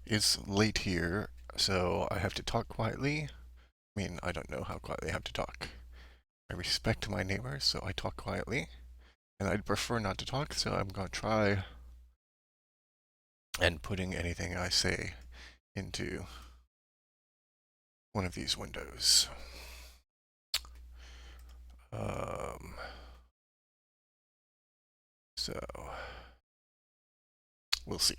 It's late here, so I have to talk quietly. I mean, I don't know how quietly I have to talk. I respect my neighbors, so I talk quietly. And I'd prefer not to talk, so I'm gonna try and putting anything I say into one of these windows. Um, so, we'll see.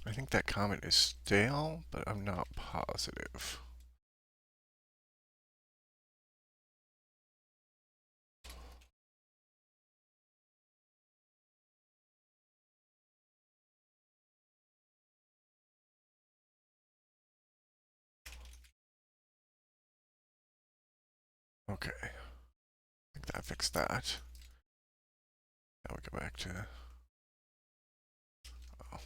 I think that comment is stale, but I'm not positive. Okay, I think that fixed that. Now we go back to, oh,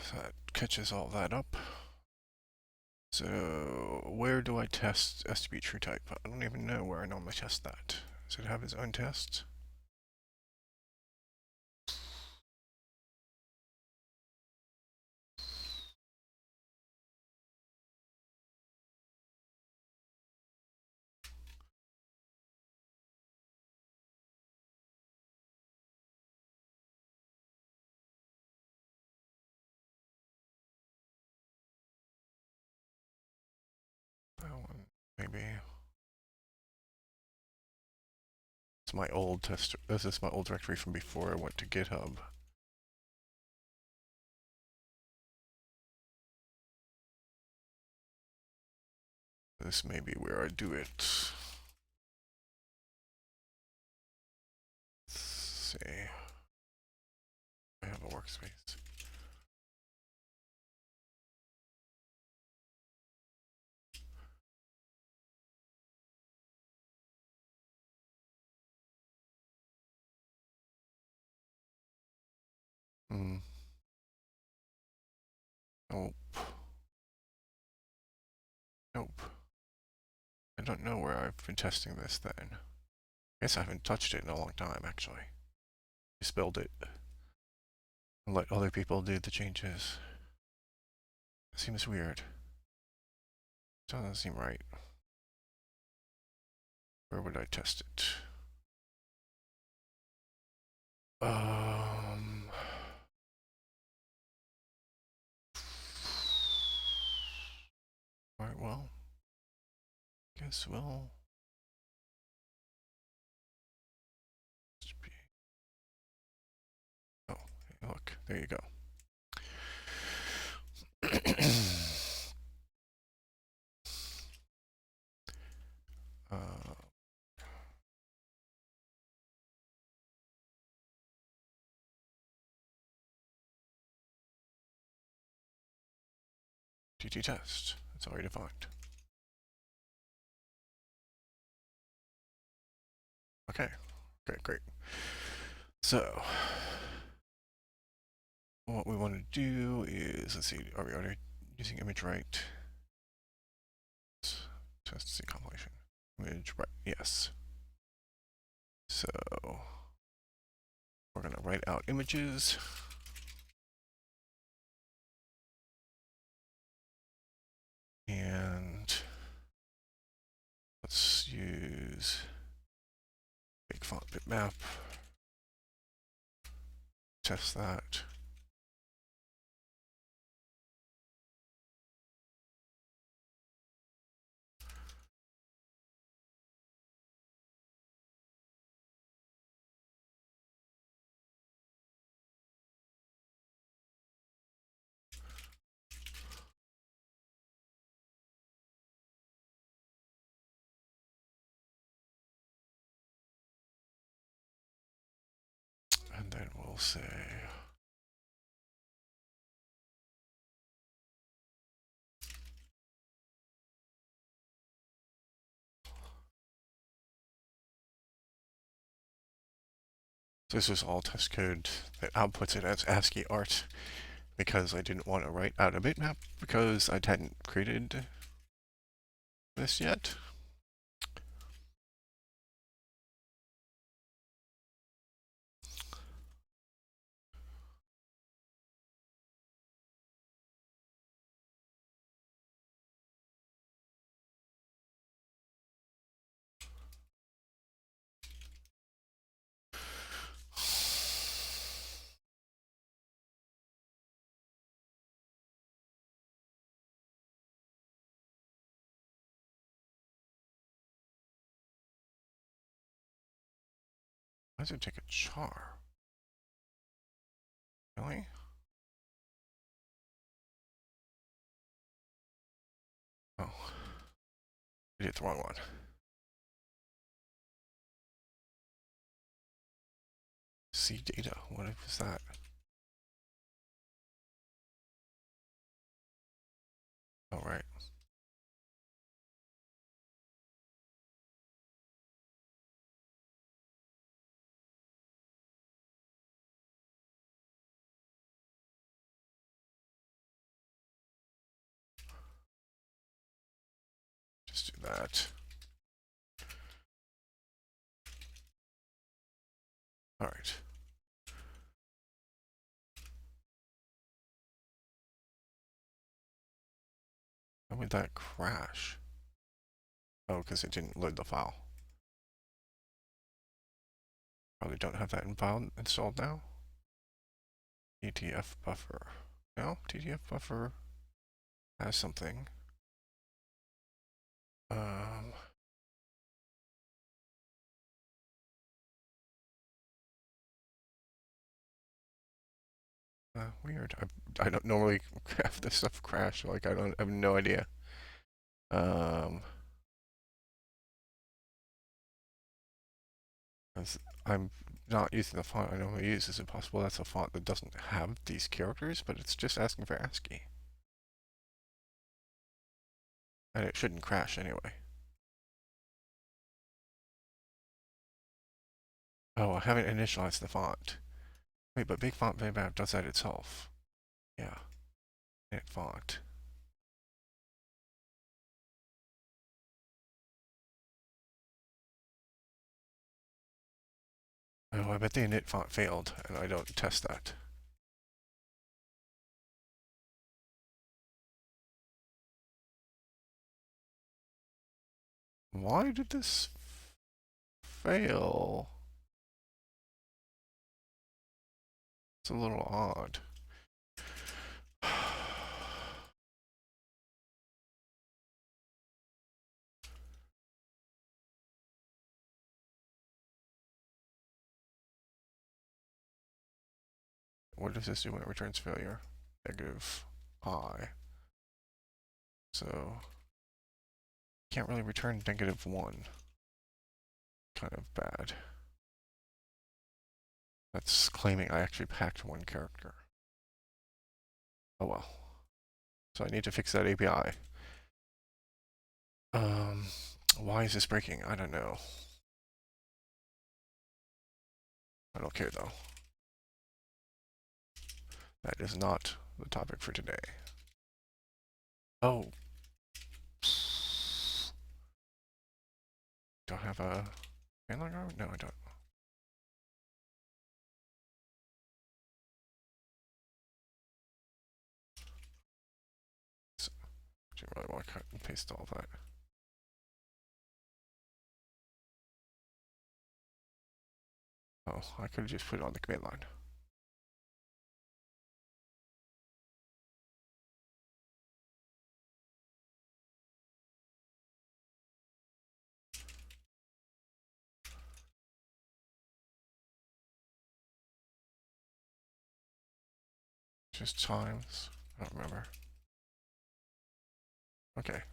so that catches all that up. So where do I test STB true type? I don't even know where I normally test that. Does it have its own test? That one, maybe. It's my old test. This is my old directory from before I went to GitHub. This may be where I do it. Let's see. I have a workspace. Hmm. Nope. Nope. I don't know where I've been testing this then. I guess I haven't touched it in a long time, actually. Just build it and let other people do the changes. It seems weird. Doesn't seem right. Where would I test it? Alright, well, guess we'll just be, oh, hey, look, there you go. uh, gttest, it's already defined. Okay, okay, great. So, what we want to do is, let's see, are we already using image right? Test C compilation. Image right, yes. So, we're going to write out images. And let's use big font bitmap. Test that. And then we'll say, this is all test code that outputs it as ASCII art because I didn't want to write out a bitmap because I hadn't created this yet. does it take a char? Really? Oh, I did the wrong one. See data. What was that? Oh, right. Just do that. All right. How would that crash? Oh, because it didn't load the file. Probably don't have that in file installed now. TTF buffer. No, TTF buffer has something. Um, weird. I don't normally have this stuff crash. Like I have no idea. Um, I'm not using the font I normally use. Is it possible that's a font that doesn't have these characters, but it's just asking for ASCII? And it shouldn't crash anyway. Oh, I haven't initialized the font. Wait, but Big Font Bitmap does that itself. Yeah. Init font. Oh, I bet the init font failed, and I don't test that. Why did this fail? It's a little odd. What does this do when it returns failure? Negative I. So, can't really return -1. Kind of bad. That's claiming I actually packed one character. Oh well. So I need to fix that API. Why is this breaking? I don't know. I don't care though. That is not the topic for today. Oh. Do I have a handling arm? No, I don't. So, do you really want to cut and paste all that? Oh, I could have just put it on the command line. Just times. I don't remember. Okay.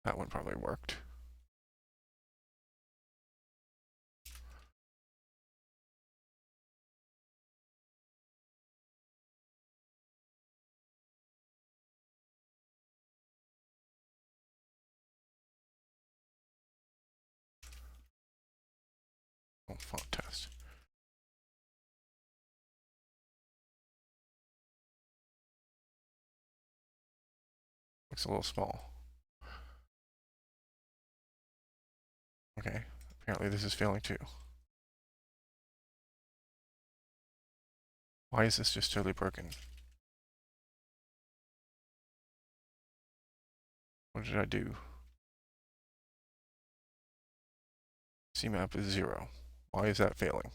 That one probably worked. Oh, font test. Looks a little small. Okay. Apparently this is failing too. Why is this just totally broken? What did I do? CMap is 0. Why is that failing?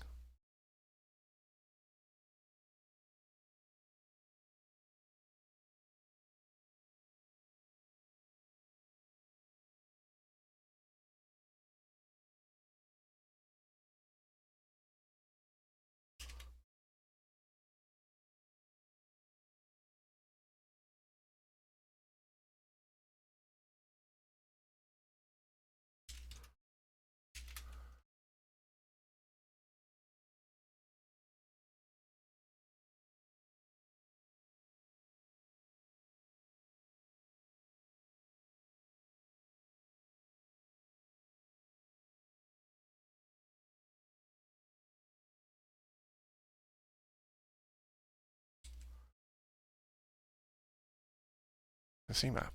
the C map.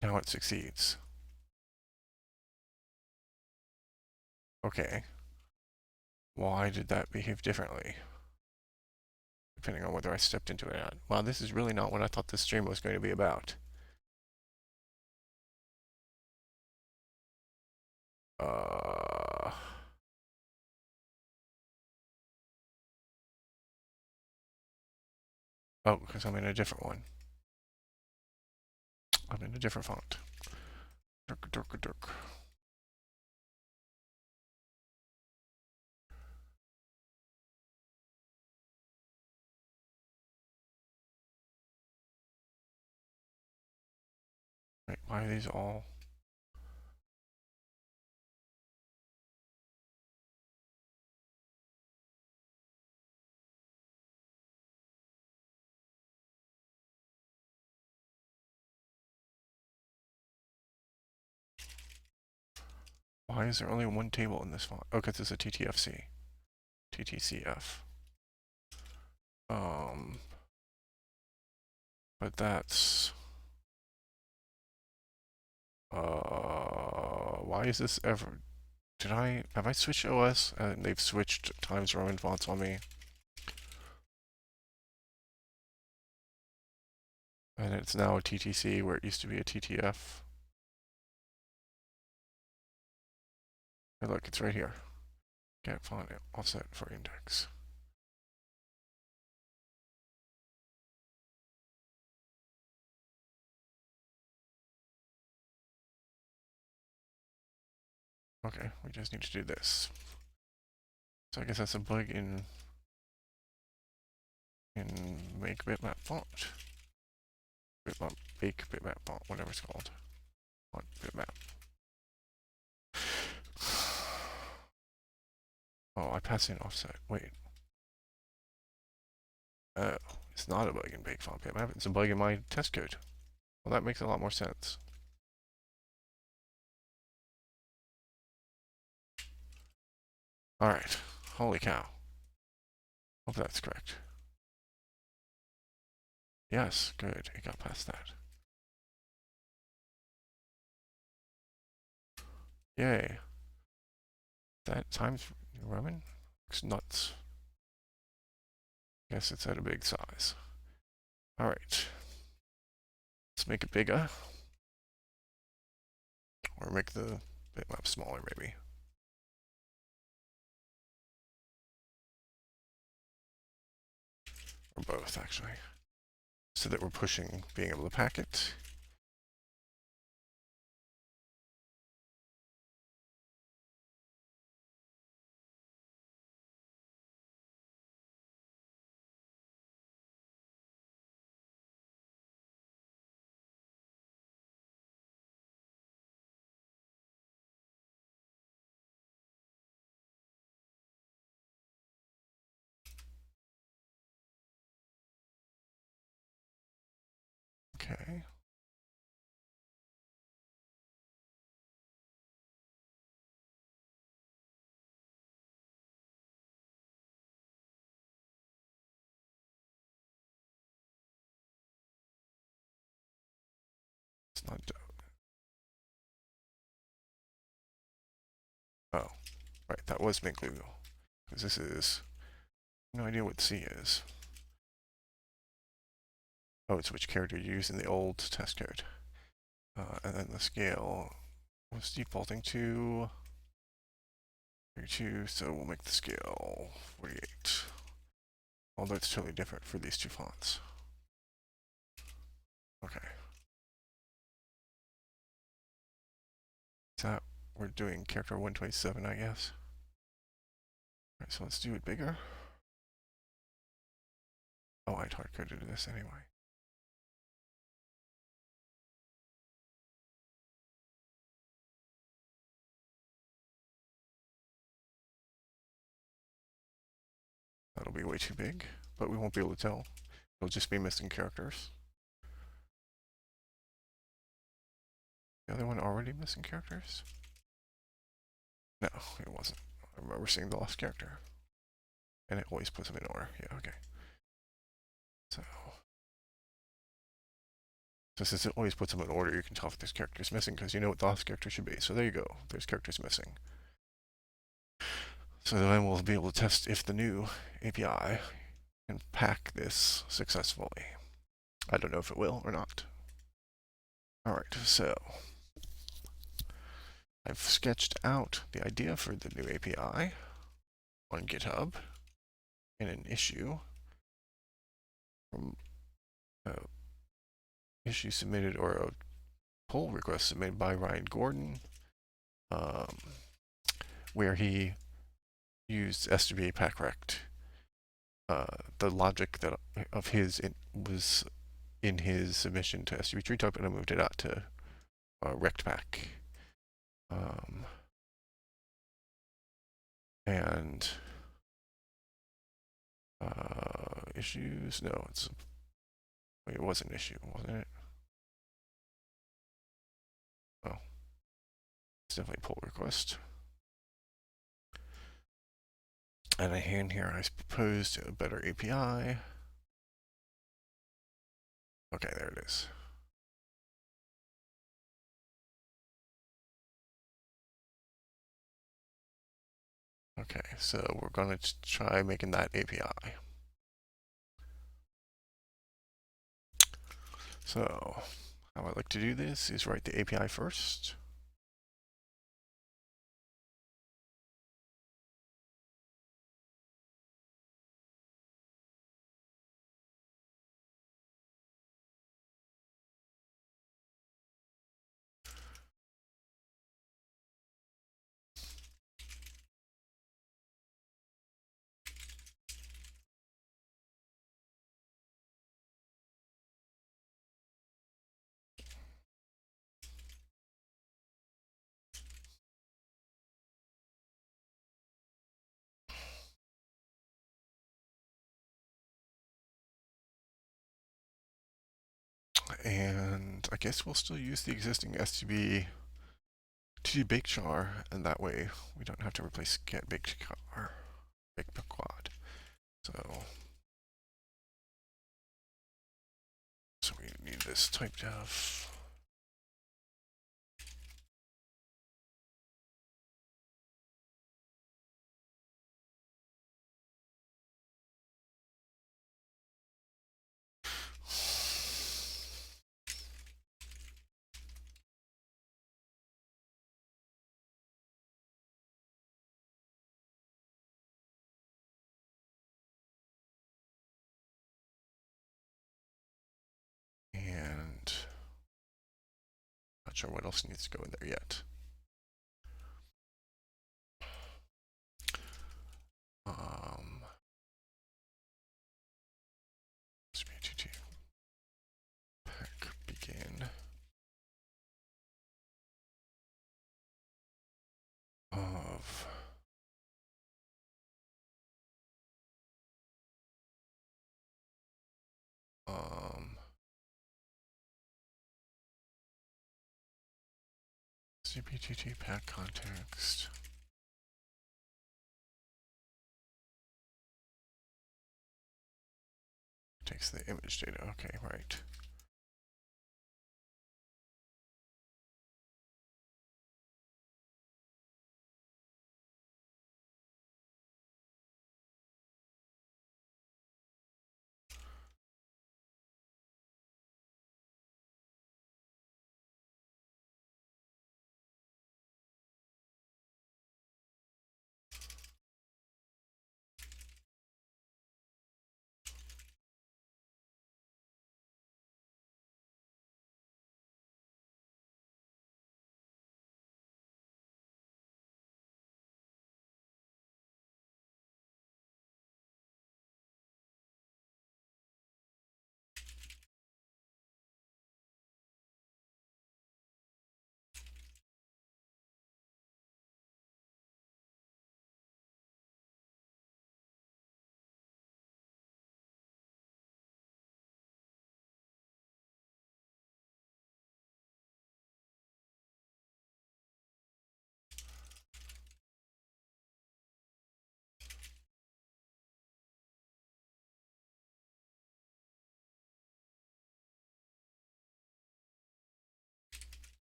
Now it succeeds. Okay. Why did that behave differently? Depending on whether I stepped into it or not. Wow, this is really not what I thought this stream was going to be about. Oh, because I'm in a different one. I'm in a different font. Dirk, dirk, dirk. Wait, why are these all... Why is there only one table in this font? Oh, because it's a TTFC. TTCF. But that's... Why is this ever... Have I switched OS? And they've switched Times Roman fonts on me. And it's now a TTC where it used to be a TTF. Hey, look, it's right here. Get font offset for index. Okay, we just need to do this. So I guess that's a bug in make bitmap font. Bitmap, bake bitmap font, whatever it's called. Font bitmap. Oh, I passed in offset. Wait. Oh, it's not a bug in bake font bitmap. It's a bug in my test code. Well, that makes a lot more sense. Alright. Holy cow. Hope that's correct. Yes, good. It got past that. Yay. That Times Roman? Looks nuts. Guess it's at a big size. Alright. Let's make it bigger. Or make the bitmap smaller, maybe. Or both, actually. So that we're pushing being able to pack it. Okay. It's not... Oh. Right, that was make legal. Because this is... No idea what C is. Oh, it's which character you use in the old test code. And then the scale was defaulting to 32, so we'll make the scale 48. Although it's totally different for these two fonts. Okay. So we're doing character 127, I guess. Alright, so let's do it bigger. Oh, I'd hard-coded this anyway. That'll be way too big, but we won't be able to tell. It'll just be missing characters. The other one already missing characters? No, it wasn't. I remember seeing the lost character. And it always puts them in order. Yeah, okay. So, since it always puts them in order, you can tell if this character is missing because you know what the last character should be. So there you go. There's characters missing. So then we'll be able to test if the new API can pack this successfully. I don't know if it will or not. Alright, so I've sketched out the idea for the new API on GitHub in an issue from issue submitted or a pull request submitted by Ryan Gordon, where he used SWA packrect. The logic that of his was in his submission to SWA treetype, and I moved it out to rectpack. And issues? No, wait, it was an issue, wasn't it? Oh, it's definitely a pull request. And in here, I proposed a better API. Okay, there it is. Okay, so we're going to try making that API. So, how I like to do this is write the API first. And I guess we'll still use the existing STB to bake char, and that way we don't have to replace get baked char, bake quad. So we need this type def. And not sure what else needs to go in there yet. SBTT pack begin of CPTT pack context. Takes the image data. Okay, right.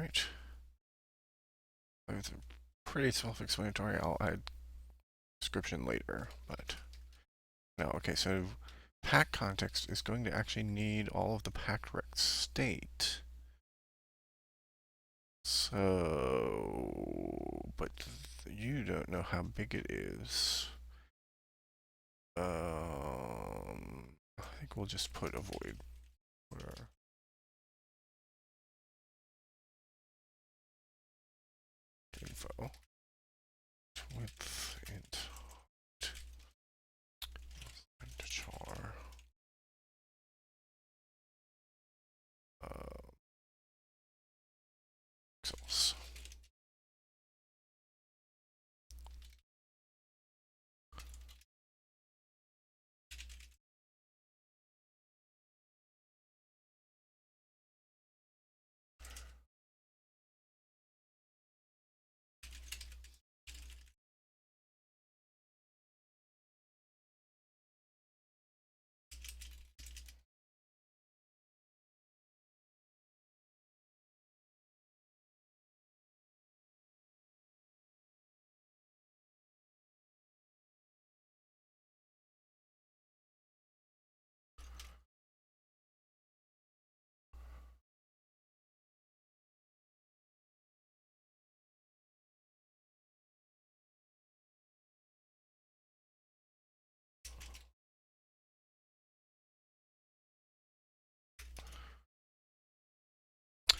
right. It's pretty self-explanatory. I'll add description later, but no. Okay, so pack context is going to actually need all of the packed rect state. So, but you don't know how big it is. I think we'll just put a void where info width int char pixels.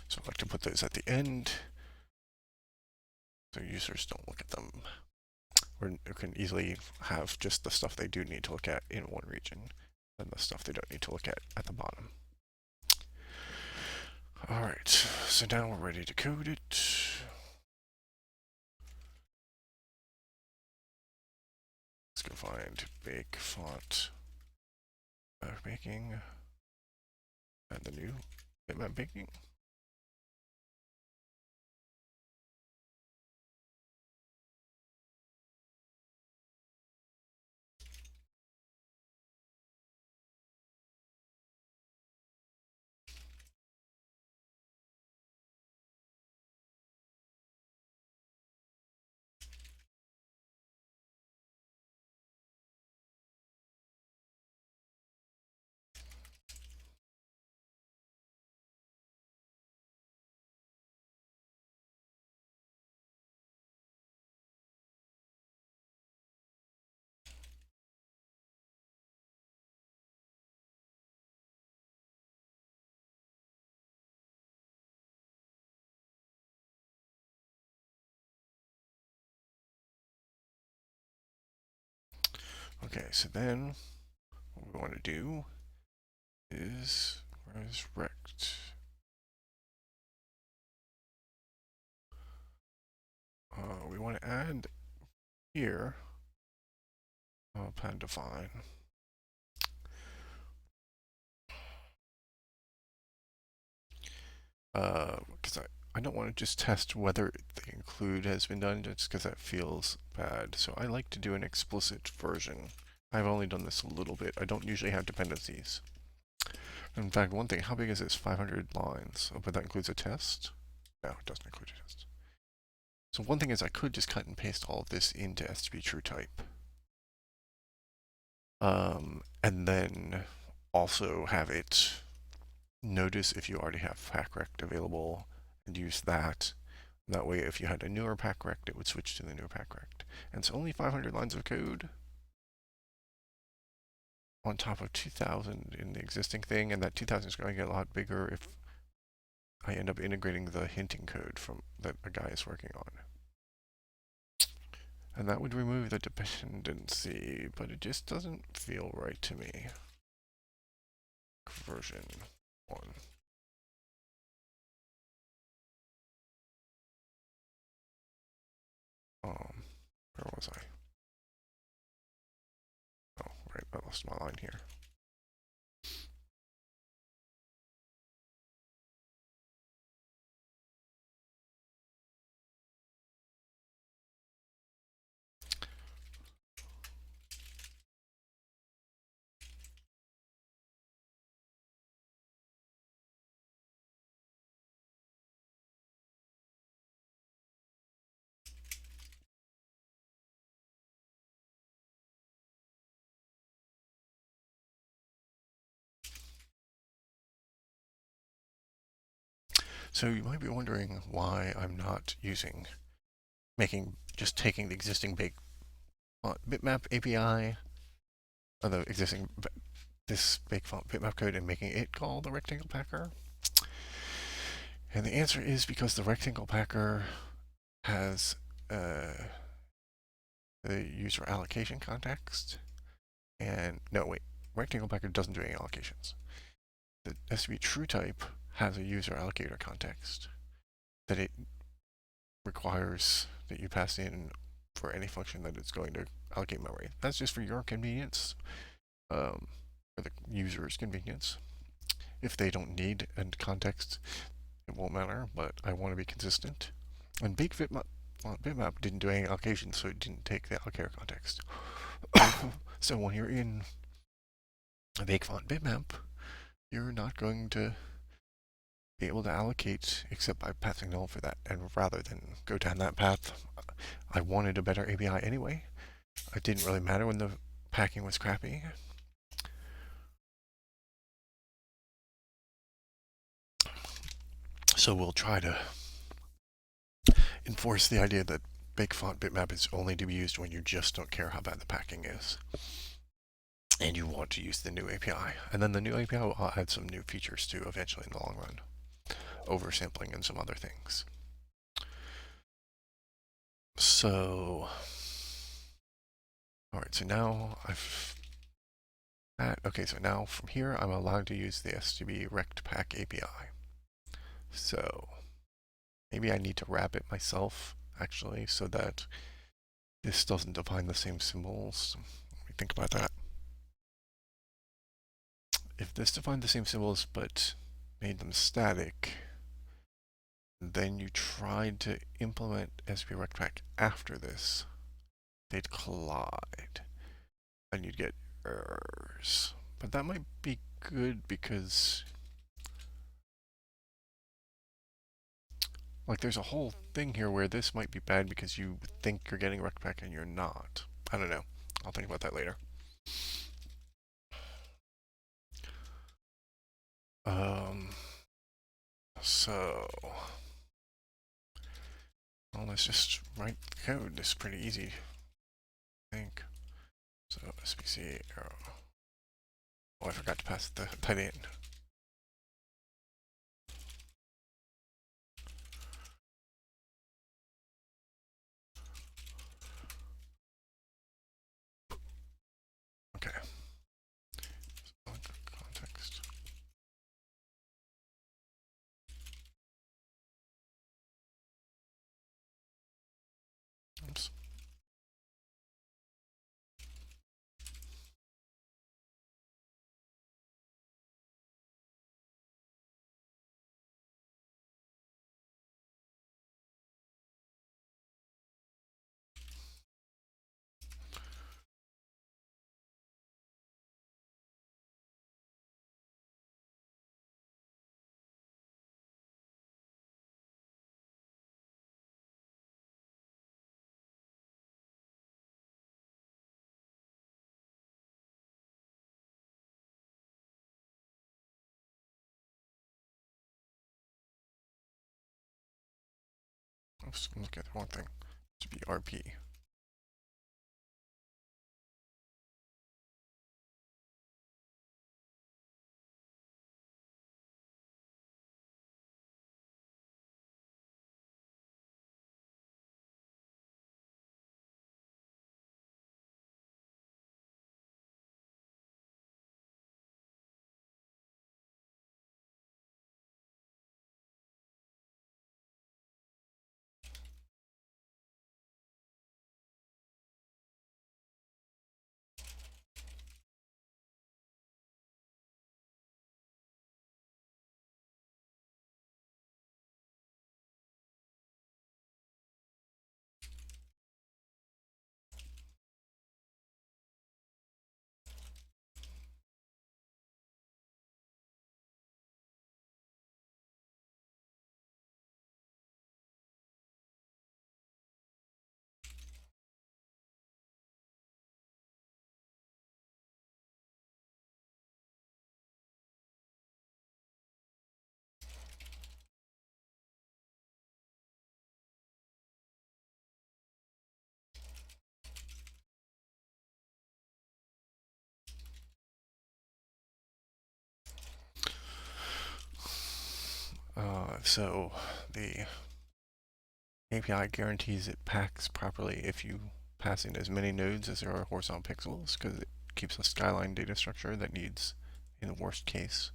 So I like to put those at the end so users don't look at them. Or you can easily have just the stuff they do need to look at in one region and the stuff they don't need to look at the bottom. Alright, so now we're ready to code it. Let's go find bake font baking and the new bitmap baking. Okay, so then what we want to do is, where's rect? We want to add here, pan define. Because I don't want to just test whether the include has been done, just because that feels bad. So I like to do an explicit version. I've only done this a little bit. I don't usually have dependencies. In fact, one thing, how big is this? 500 lines. Oh, but that includes a test? No, it doesn't include a test. So one thing is I could just cut and paste all of this into STB true type. And then also have it notice if you already have packrect available and use that. That way, if you had a newer packrect, it would switch to the newer packrect. And it's only 500 lines of code on top of 2,000 in the existing thing, and that 2,000 is going to get a lot bigger if I end up integrating the hinting code from that a guy is working on. And that would remove the dependency, but it just doesn't feel right to me. Version 1. Where was I? Oh, right, I lost my line here. So you might be wondering why I'm not just taking the existing bitmap API, or the existing this big font bitmap code and making it call the rectangle packer. And the answer is because the rectangle packer has the user allocation context. And no, wait, rectangle packer doesn't do any allocations. The STB true type has a user allocator context that it requires that you pass in for any function that it's going to allocate memory. That's just for your convenience, for the user's convenience. If they don't need a context, it won't matter, but I want to be consistent. And bitmap didn't do any allocation, so it didn't take the allocator context. So when you're in a big font bitmap, you're not going to be able to allocate except by passing null for that. And rather than go down that path, I wanted a better API anyway. It didn't really matter when the packing was crappy. So we'll try to enforce the idea that big font bitmap is only to be used when you just don't care how bad the packing is. And you want to use the new API. And then the new API will add some new features too eventually in the long run. Oversampling and some other things. So, alright, so now okay, so now from here I'm allowed to use the STB rectpack API. So, maybe I need to wrap it myself, actually, so that this doesn't define the same symbols. Let me think about that. If this defined the same symbols but made them static, then you tried to implement STB rectpack after this, they'd collide, and you'd get errors. But that might be good because like there's a whole thing here where this might be bad because you think you're getting rectpack and you're not. I don't know. I'll think about that later. So well, let's just write the code. This is pretty easy, I think. So SPC arrow. Oh, I forgot to pass the type in. Okay. Context. Oops. Oops, I'm looking at the wrong thing. It should be RP. So the API guarantees it packs properly if you pass in as many nodes as there are horizontal pixels, because it keeps a skyline data structure that needs, in the worst case,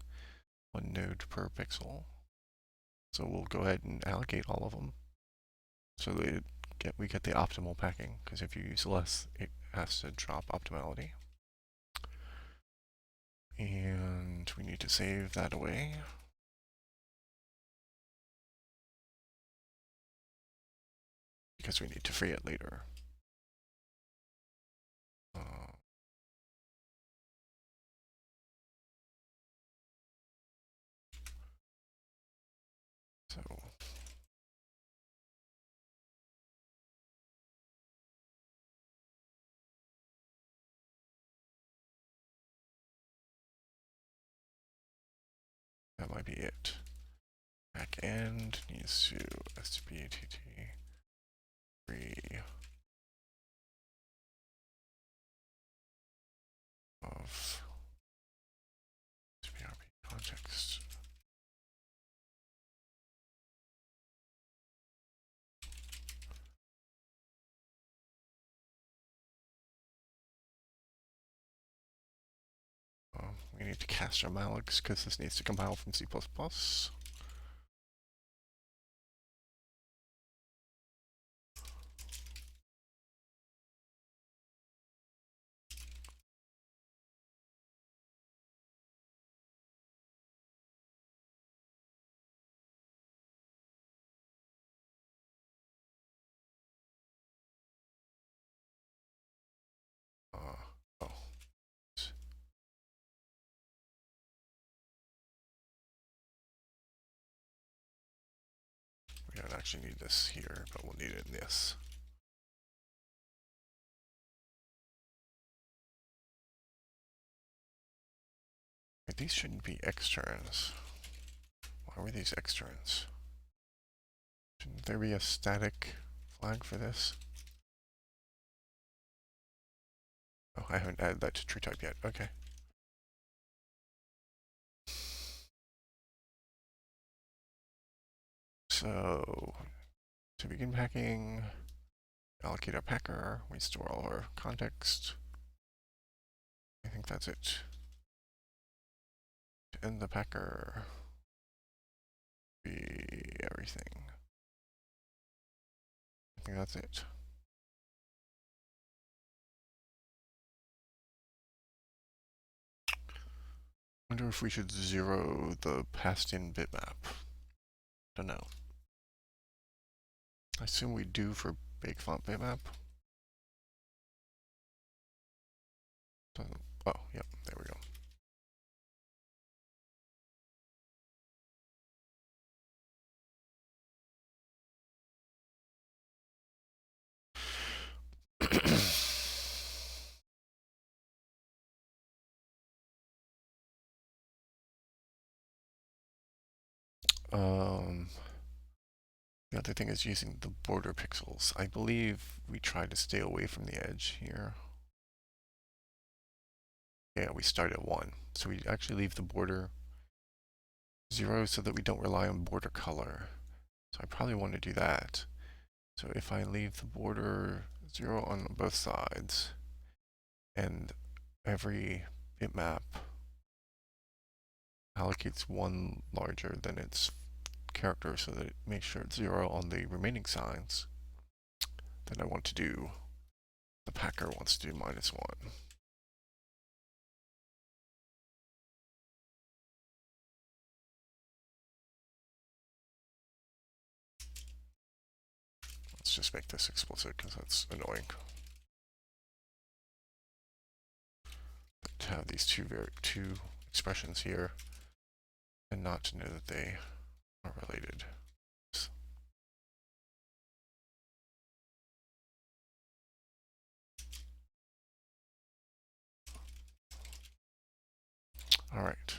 1 node per pixel. So we'll go ahead and allocate all of them so that we get the optimal packing, because if you use less, it has to drop optimality. And we need to save that away. Because we need to free it later. So that might be it. Backend needs to sbtt free of sbrp context. We need to cast our mallocs because this needs to compile from C++. Oh, we don't actually need this here, but we'll need it in this. Wait, these shouldn't be externs. Why were these externs? Shouldn't there be a static flag for this? Oh, I haven't added that to tree type yet. Okay. So, to begin packing, allocate our packer, we store all our context. I think that's it. To end the packer, be everything. I think that's it. Wonder if we should zero the passed in bitmap. Don't know. I assume we do for big font bitmap. Doesn't, oh, yep, there we go. The other thing is using the border pixels. I believe we try to stay away from the edge here. Yeah, we start at 1. So we actually leave the border 0 so that we don't rely on border color. So I probably want to do that. So if I leave the border 0 on both sides, and every bitmap allocates 1 larger than its character so that it makes sure it's 0 on the remaining sides, then I want to do, the packer wants to do -1. Let's just make this explicit because that's annoying. To have these two expressions here and not to know that they are related. All right.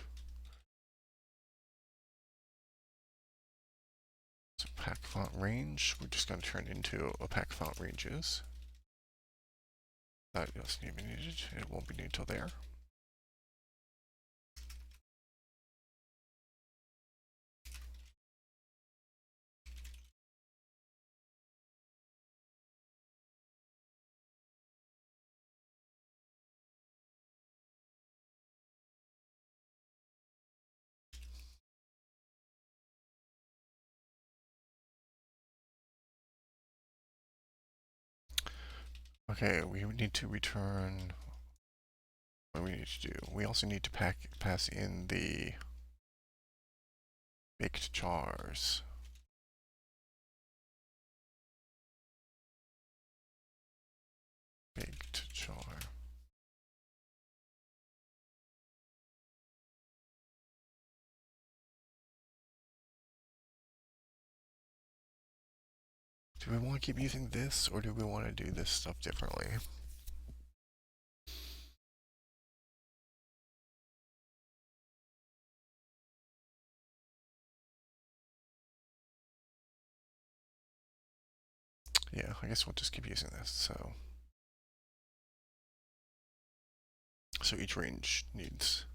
So pack font range, we're just going to turn into a pack font ranges. That isn't even needed. It won't be needed till there. Okay, we need to return. What do we need to do? We also need to pass in the baked chars. Baked char. Do we want to keep using this, or do we want to do this stuff differently? Yeah, I guess we'll just keep using this. So each range needs.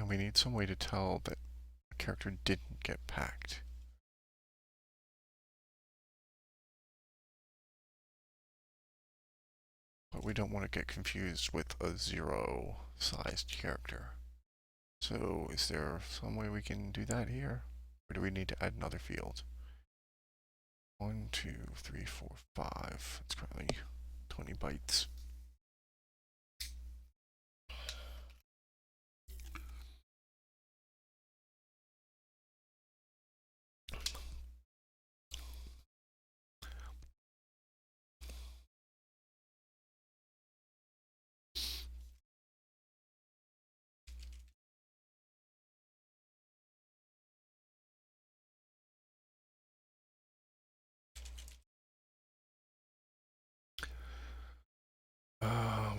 And we need some way to tell that a character didn't get packed. But we don't want to get confused with a zero-sized character. So is there some way we can do that here? Or do we need to add another field? 1, 2, 3, 4, 5. It's currently 20 bytes.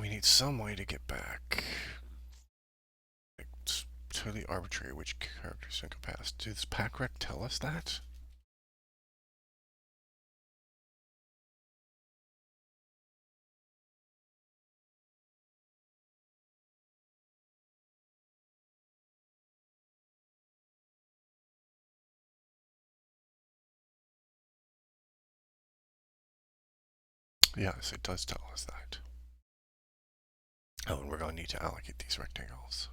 We need some way to get back. It's totally arbitrary which characters can go past. Does PackRec tell us that? Yes, it does tell us that. Oh, and we're going to need to allocate these rectangles.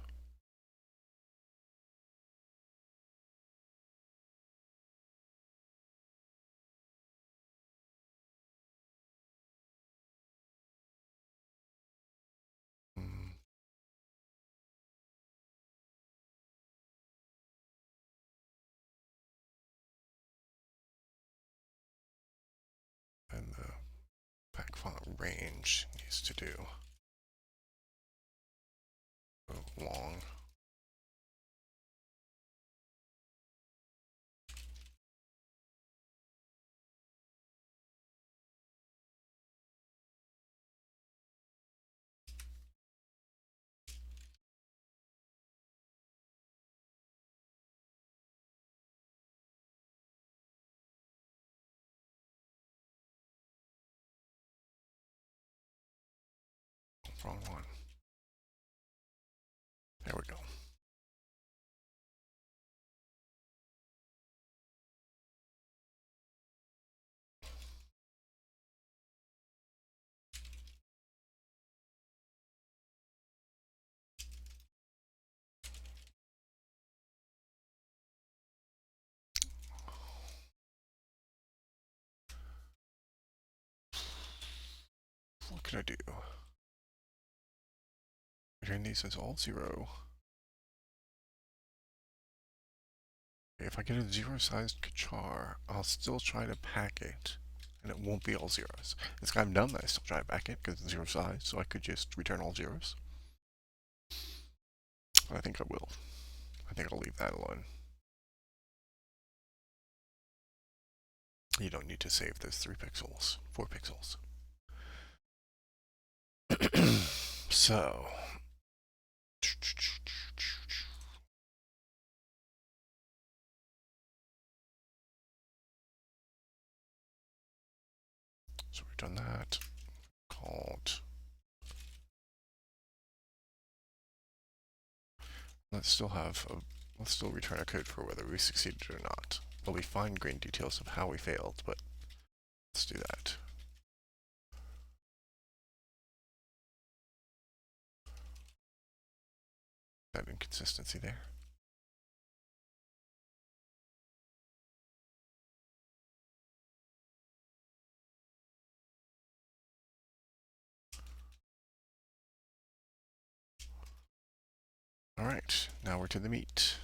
Mm. And the pack font range needs to do long. Wrong one. There we go. What can I do? Return these as all 0. If I get a zero-sized char, I'll still try to pack it, and it won't be all zeros. It's kind of dumb that I still try to pack it because it's zero size, so I could just return all zeros. I think I will. I think I'll leave that alone. You don't need to save those 3 pixels, 4 pixels. So we've done that. Called. Let's still return a code for whether we succeeded or not. There'll be fine-grained details of how we failed, but let's do that. That inconsistency there. All right, now we're to the meat.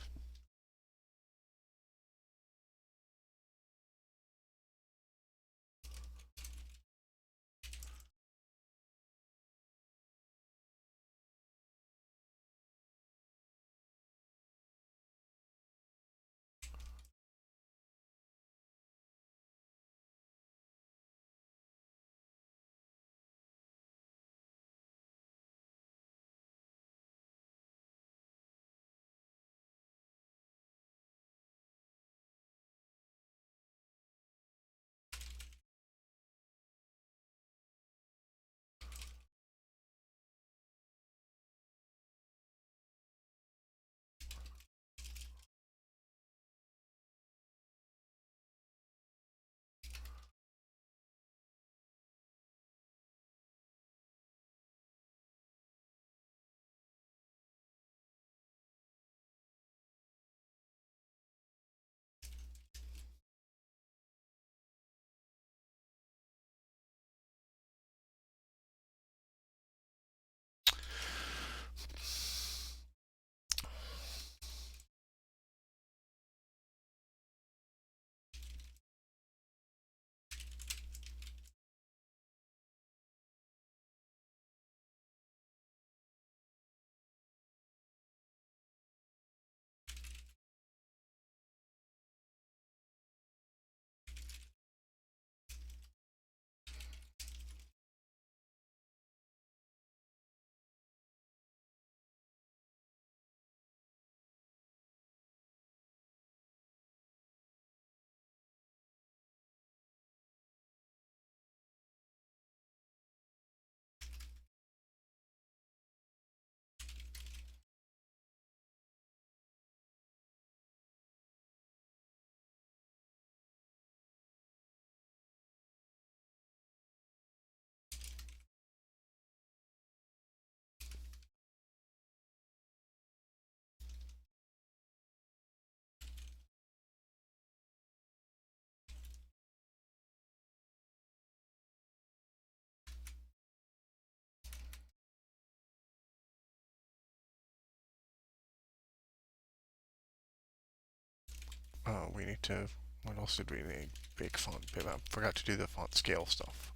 We need to, what else did we need? Big font bitmap. Forgot to do the font scale stuff.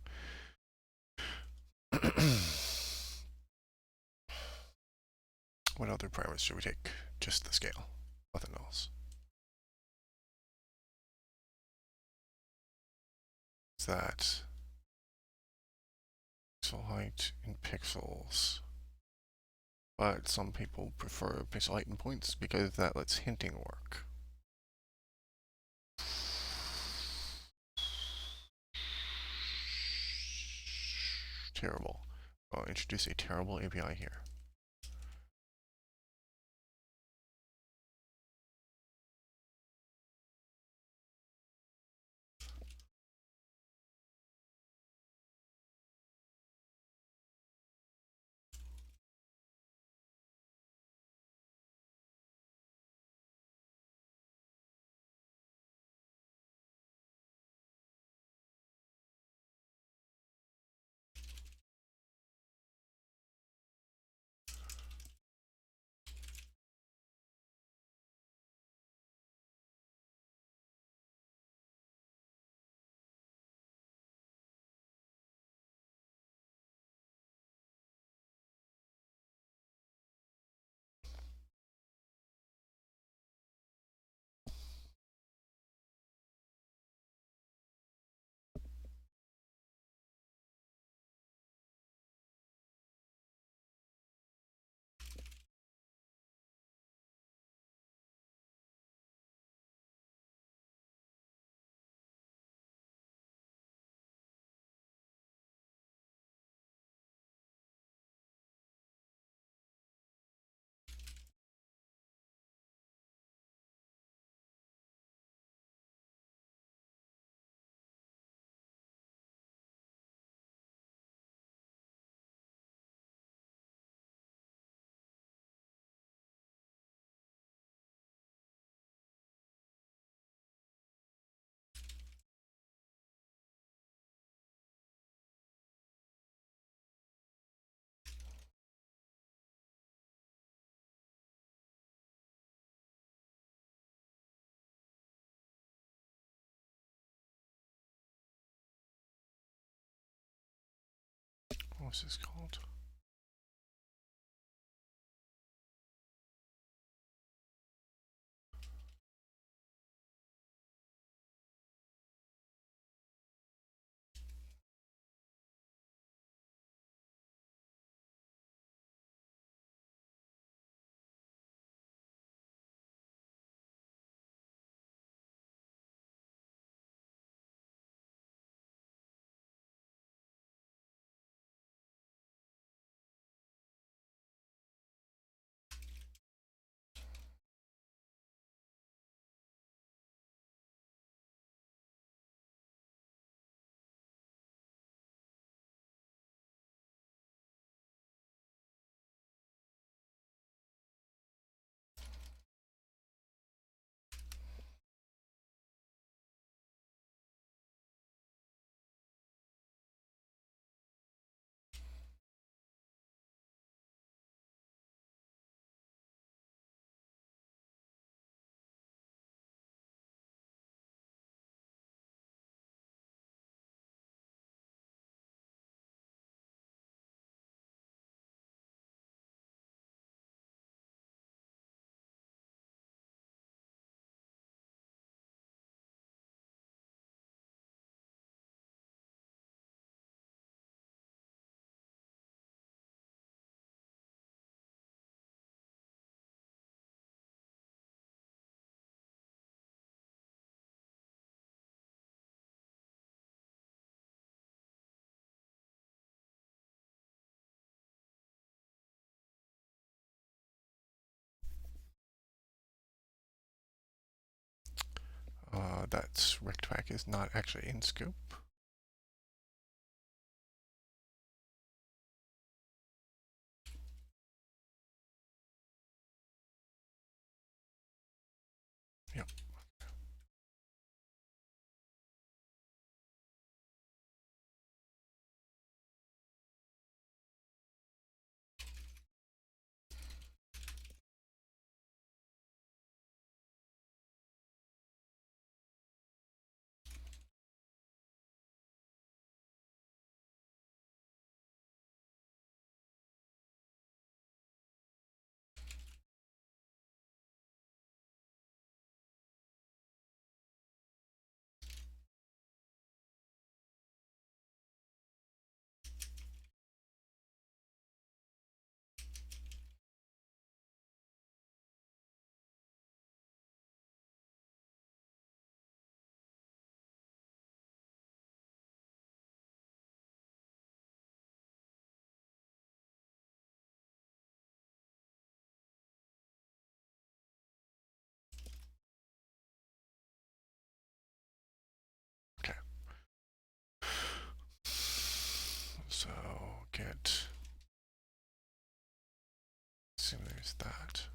What other parameters should we take? Just the scale, nothing else. Is that pixel height in pixels? But some people prefer pixel height in points because that lets hinting work. Terrible. I'll introduce a terrible API here. What's this called? That rectpack is not actually in scope. Yep. Okay. So get. Assume there's that.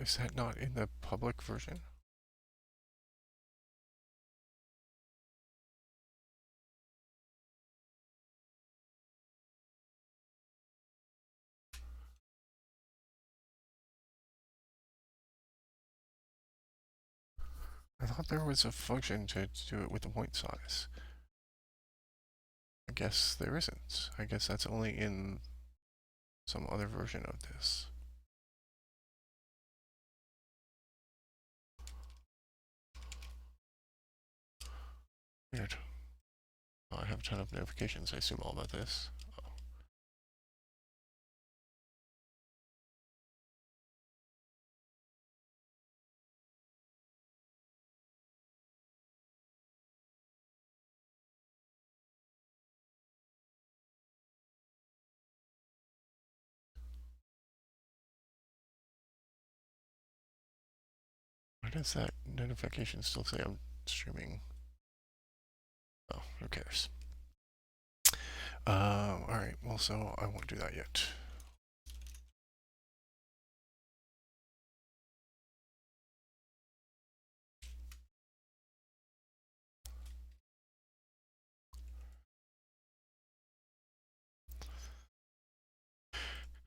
Is that not in the public version? I thought there was a function to do it with the point size. I guess there isn't. I guess that's only in some other version of this. Weird. Oh, I have a ton of notifications, I assume all about this. Oh. Why does that notification still say I'm streaming? Oh, who cares? Alright, well, so I won't do that yet.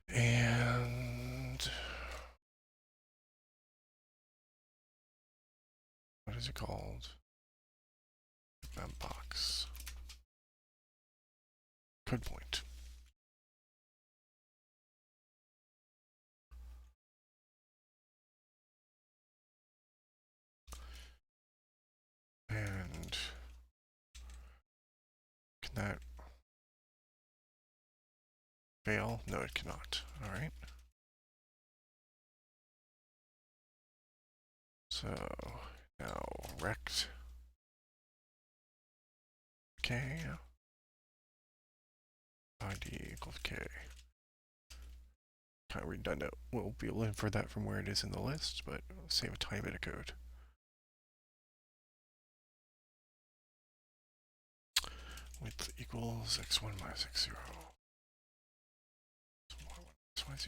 And what is it called? Map box. Code point. And can that fail? No, it cannot. Alright. So now rect k id equals k. Kind of redundant. We'll be able to infer that from where it is in the list, but save a tiny bit of code. Width equals x1 minus x0. x1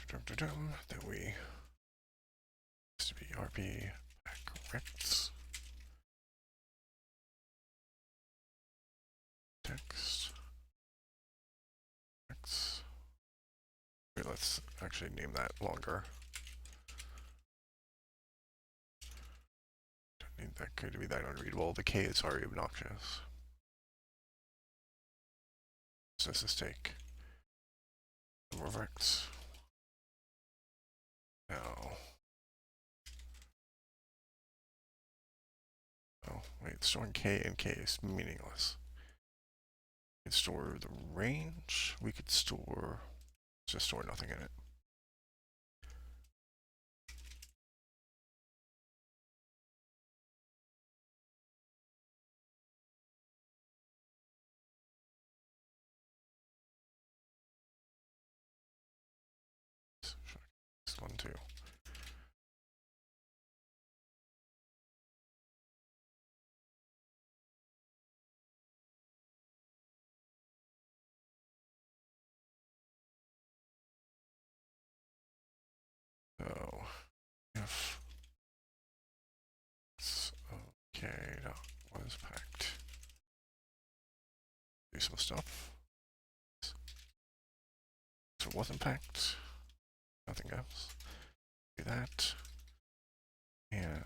y0. Then we has to be rp back rects text x. Wait, let's actually name that longer. Don't need that code to be that unreadable. The k is already obnoxious. So this is take number of rects. Now. Oh, wait, storing k and k is meaningless. We could store the range. We could store, just store nothing in it. This one too. So if it's okay, was packed. Do some stuff. So it wasn't packed. Nothing else. Do that. And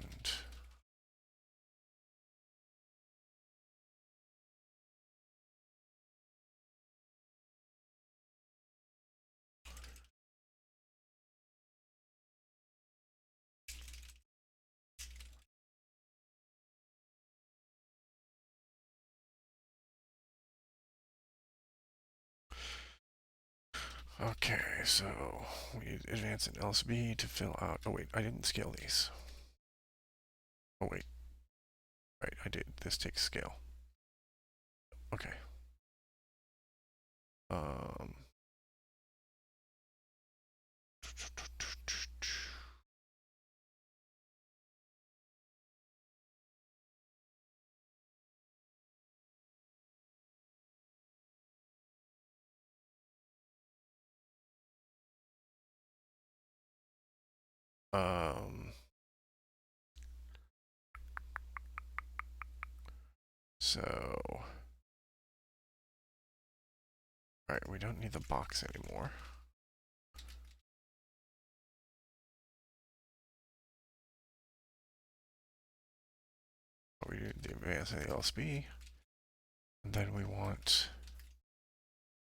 okay, so we advance an LSB to fill out. Oh wait, I didn't scale these. Oh wait. Right, I did. This takes scale. Okay. Um Um, so, alright, we don't need the box anymore. We need the advance and the LSB. And then we want,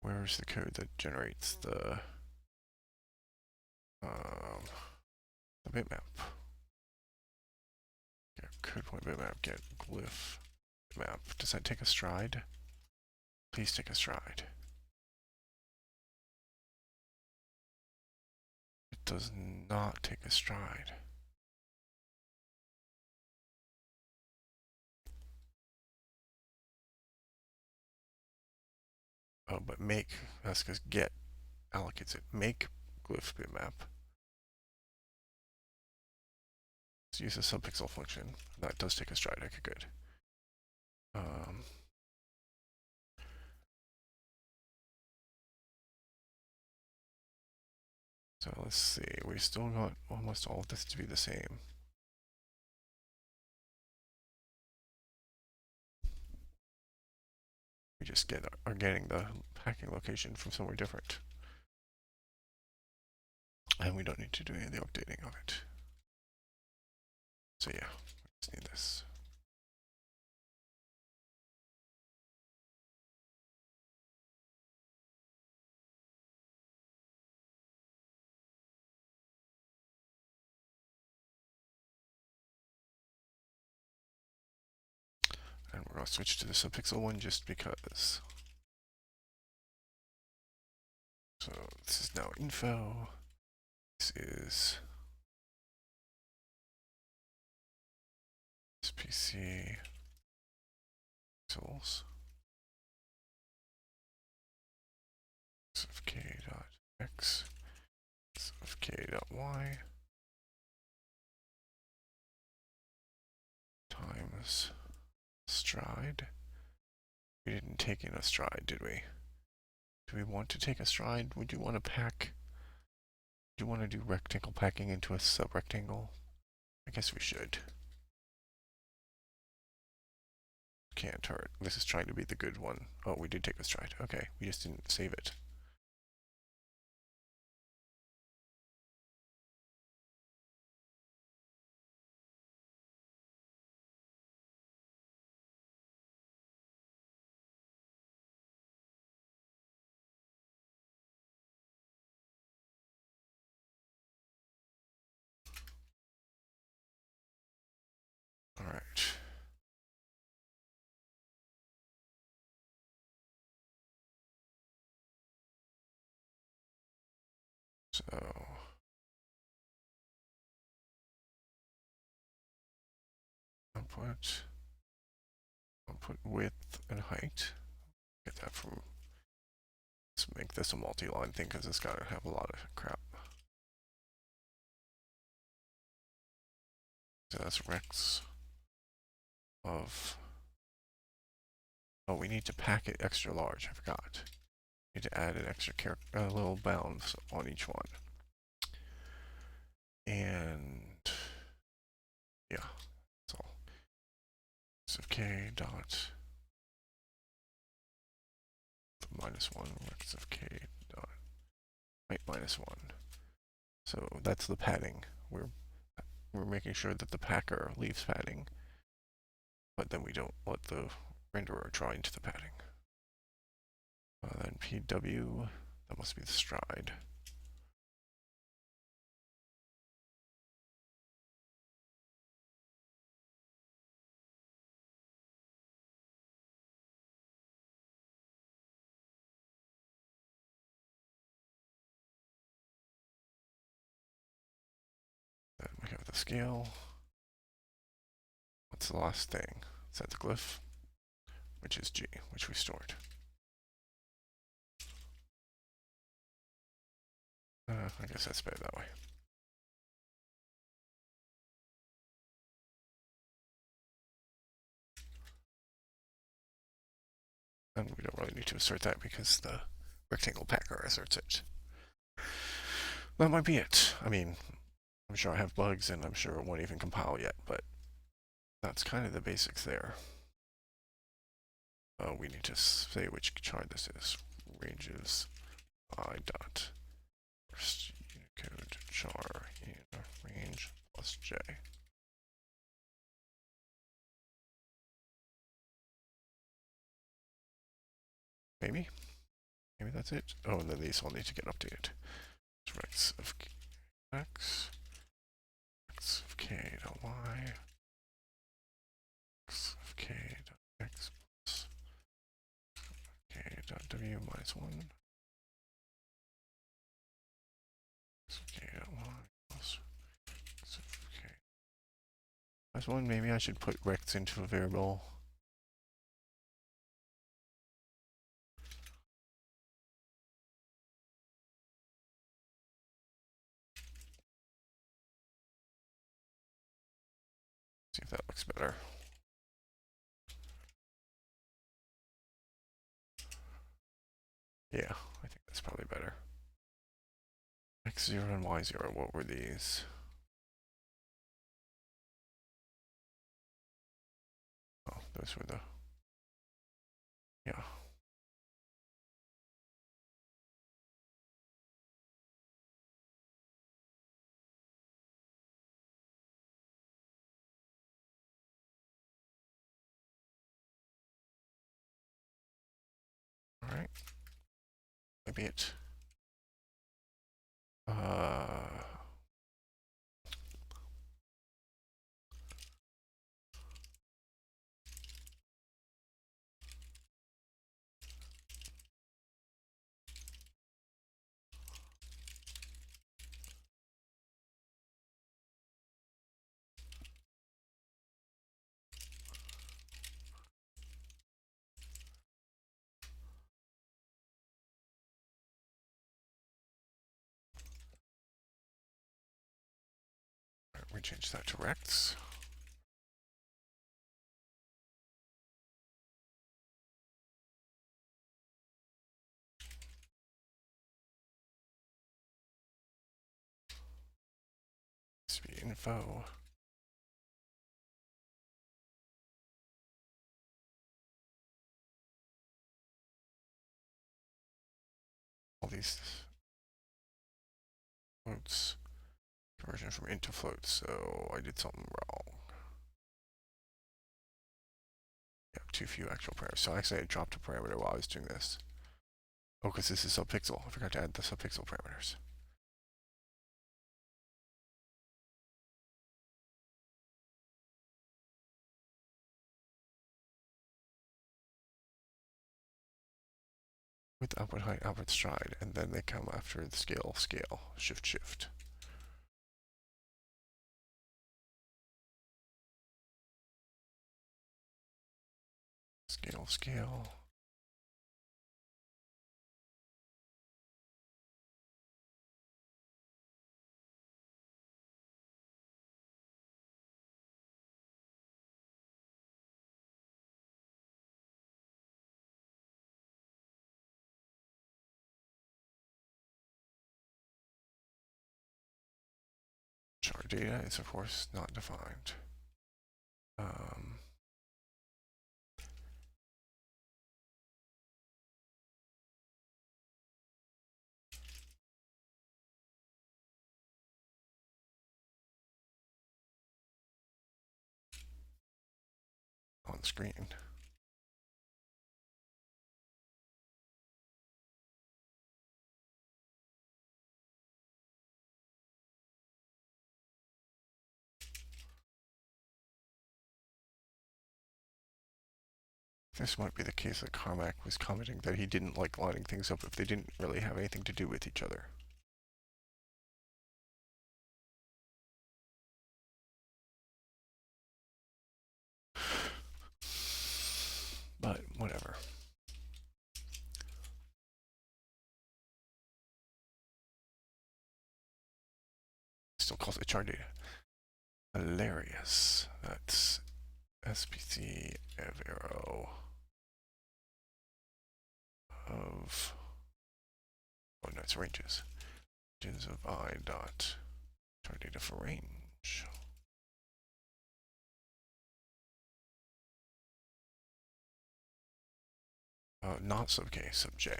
where's the code that generates the bitmap? Get code point bitmap, get glyph map. Does that take a stride? Please take a stride. It does not take a stride. Oh, but make, that's because get allocates it. Make glyph bitmap. Let's use the subpixel function. That does take a stride. Okay, good. So let's see. We still got almost all of this to be the same. We just are getting the packing location from somewhere different. And we don't need to do any of the updating of it. So yeah, we just need this. And we're going to switch to the subpixel one just because. So this is now info. This is PC pixels. Of k.x of k.y times stride. We didn't take in a stride, did we? Do we want to take a stride? Would you want to pack? Do you want to do rectangle packing into a subrectangle? I guess we should. Can't hurt. This is trying to be the good one. Oh, we did take a stride. Okay, we just didn't save it. All right. So output width and height. Get that from. Let's make this a multi-line thing because it's gotta have a lot of crap. So that's rex of. Oh, we need to pack it extra large. I forgot. We need to add an extra little bounds on each one. And yeah, that's all. So k dot -1 rex of k dot height -1. So that's the padding. We're making sure that the packer leaves padding, but then we don't let the renderer draw into the padding. Then PW, that must be the stride. Then we have the scale. What's the last thing? Is that the glyph? Which is G, which we stored. I guess that's better that way. And we don't really need to assert that because the rectangle packer asserts it. That might be it. I mean, I'm sure I have bugs, and I'm sure it won't even compile yet, but that's kind of the basics there. We need to say which chart this is. Ranges I dot first Unicode char in range plus j. Maybe that's it. Oh, and then these all need to get updated. Rex of x, x of k dot y, x of k dot x plus k dot w minus 1, x of k dot y plus x of k minus 1. Maybe I should put rex into a variable. See if that looks better. Yeah, I think that's probably better. X0 and Y0, what were these? Oh, those were the, yeah. All right. Maybe it. We change that to rex. Speed info. All these floats. Conversion from int to float, so I did something wrong. Yeah, too few actual parameters. So actually I dropped a parameter while I was doing this. Oh, because this is subpixel. I forgot to add the subpixel parameters. With output height, output stride, and then they come after the scale, shift, shift. Scale. Char data is of course not defined. On screen. This might be the case that Carmack was commenting that he didn't like lining things up if they didn't really have anything to do with each other. But whatever. Still calls it char data. Hilarious. That's SPC of arrow of, oh no, it's ranges. Ranges of I dot Our data for range. Not sub K, sub J.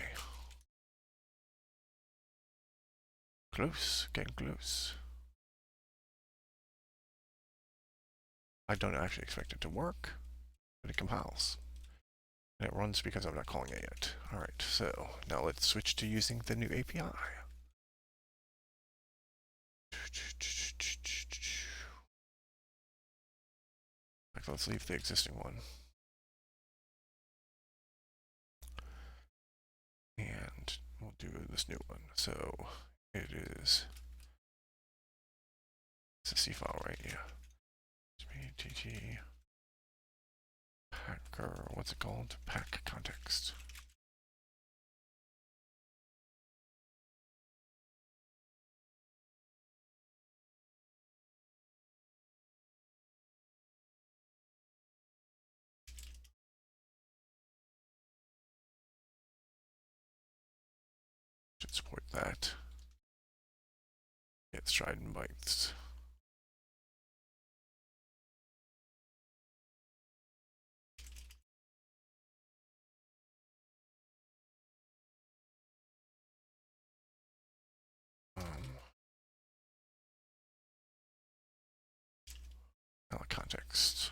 Close, getting close. I don't actually expect it to work, but it compiles. And it runs because I'm not calling it yet. Alright, so now let's switch to using the new API. Let's leave the existing one. And we'll do this new one. So it is, it's a C file, right? Yeah. TT packer, what's it called? Pack context. Should support that. Get stride and bytes. Context.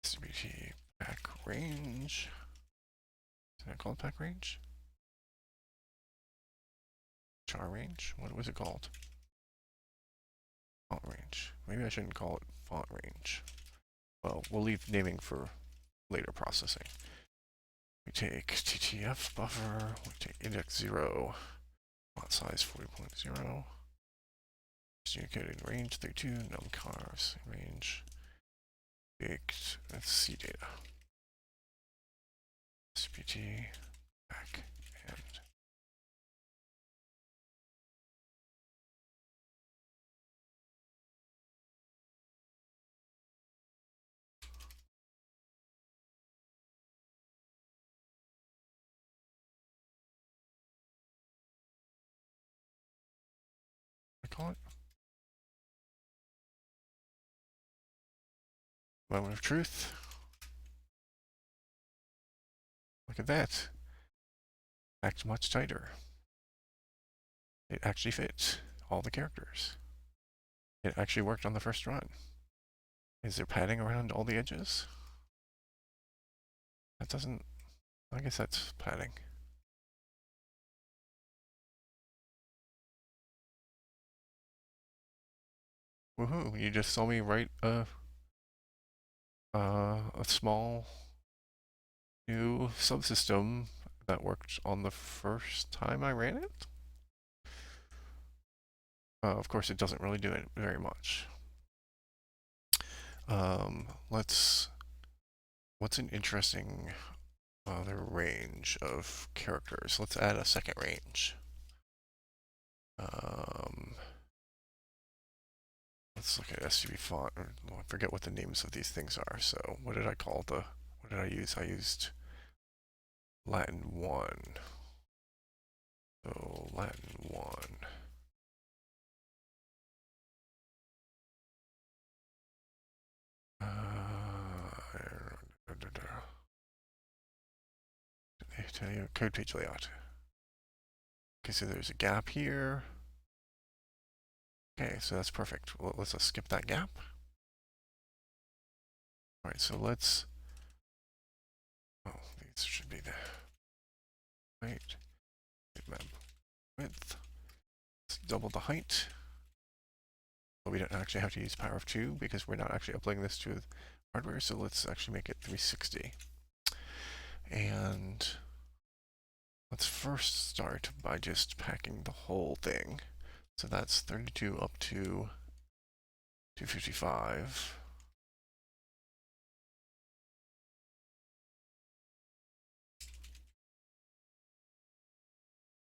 CBT pack range. Did I call it pack range? Char range? What was it called? Font range. Maybe I shouldn't call it font range. Well, we'll leave naming for later processing. We take TTF buffer, we take index 0, font size 40.0, unicoded range 32, num cars range, baked, that's C data. CPT, back, and what do I call it? Moment of truth. Look at that. Acts much tighter. It actually fits all the characters. It actually worked on the first run. Is there padding around all the edges? That doesn't... I guess that's padding. Woohoo, you just saw me write a small new subsystem that worked on the first time I ran it. Of course, it doesn't really do it very much. What's an interesting other range of characters? Let's add a second range. Let's look at SUV font. I forget what the names of these things are. So what did I call what did I use? I used Latin 1. So Latin 1. Tell you code page layout. Okay, so there's a gap here. Okay, so that's perfect. Well, let's skip that gap. All right, so let's. Oh, these should be the height, bitmap width. Let's double the height. But we don't actually have to use power of 2 because we're not actually uploading this to hardware. So let's actually make it 360. And let's first start by just packing the whole thing. So that's 32 up to 255.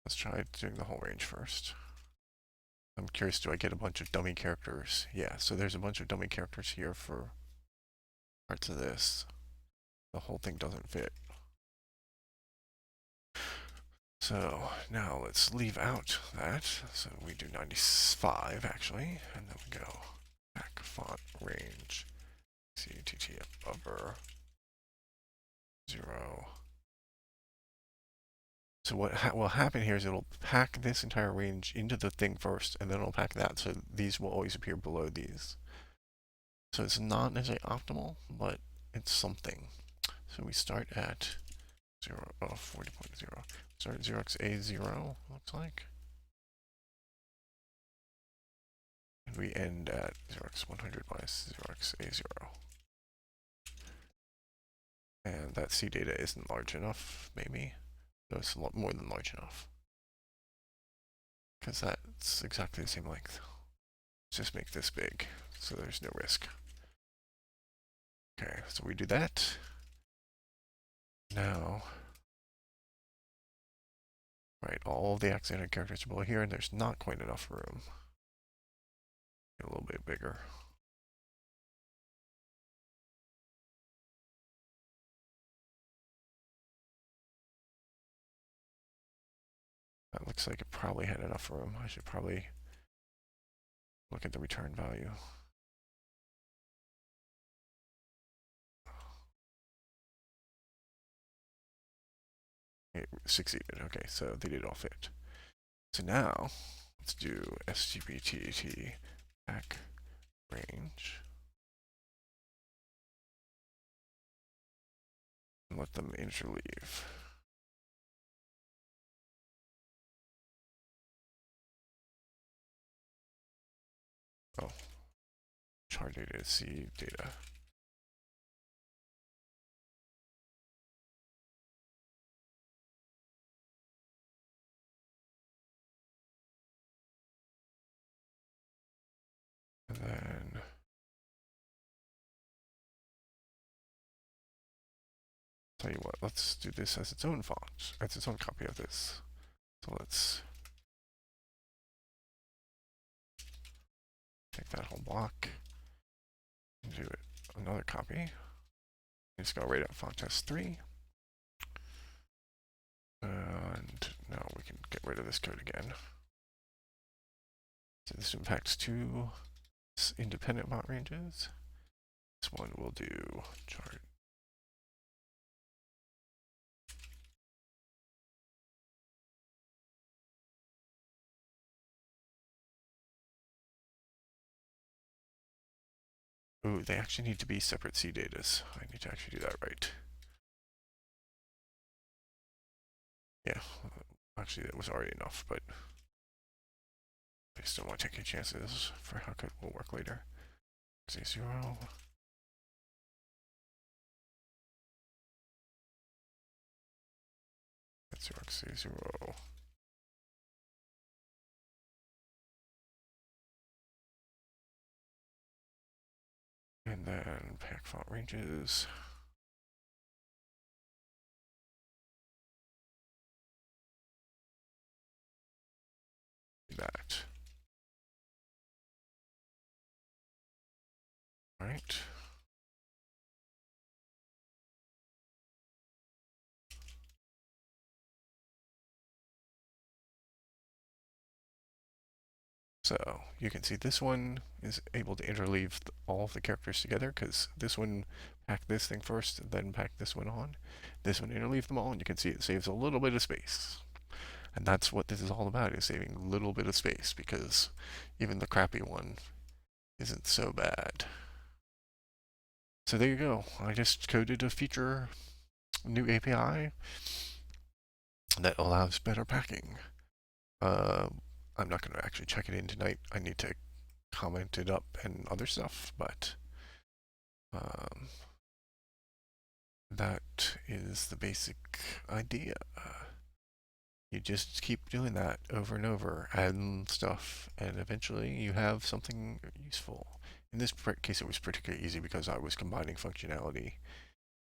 Let's try doing the whole range first. I'm curious, do I get a bunch of dummy characters? Yeah, so there's a bunch of dummy characters here for parts of this. The whole thing doesn't fit. So now let's leave out that. So we do 95 actually, and then we go back font range ctt upper 0. So what will happen here is it'll pack this entire range into the thing first, and then it'll pack that, so these will always appear below these. So it's not necessarily optimal, but it's something. So we start at 40.0. Start at 0x a0, looks like. And we end at 0x100 minus 0x a0. And that C data isn't large enough, maybe. No, it's a lot more than large enough. Because that's exactly the same length. Let's just make this big, so there's no risk. Okay, so we do that. Now, right, all of the accented characters are below here, and there's not quite enough room. A little bit bigger. That looks like it probably had enough room. I should probably look at the return value. It succeeded. Okay, so they did all fit. So now, let's do sgpt back range. And let them interleave. Oh, char data is C data. And then tell you what, let's do this as its own font, as its own copy of this. So let's take that whole block and do it another copy. Just go right up font test 3. And now we can get rid of this code again. So this impacts 2 independent font ranges. This one will do chart. Ooh, they actually need to be separate C datas. I need to actually do that right. Yeah, actually that was already enough, but I just don't want to take any chances for how it will work later. X0. That's 0x0. And then pack font ranges. Do that. All right. So you can see this one is able to interleave all of the characters together because this one packed this thing first, then packed this one on. This one interleaved them all, and you can see it saves a little bit of space. And that's what this is all about, is saving a little bit of space, because even the crappy one isn't so bad. So there you go. I just coded a feature, new API that allows better packing. I'm not going to actually check it in tonight. I need to comment it up and other stuff, but that is the basic idea. You just keep doing that over and over, adding stuff, and eventually you have something useful. In this case, it was particularly easy because I was combining functionality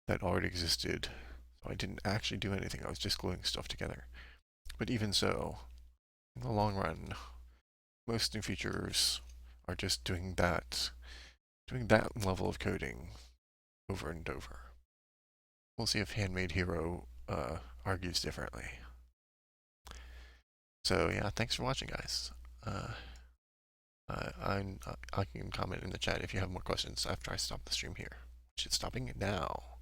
that already existed. So I didn't actually do anything. I was just gluing stuff together. But even so, in the long run, most new features are just doing that level of coding over and over. We'll see if Handmade Hero argues differently. So yeah, thanks for watching, guys. Uh, I can comment in the chat if you have more questions after I stop the stream here, which is stopping now.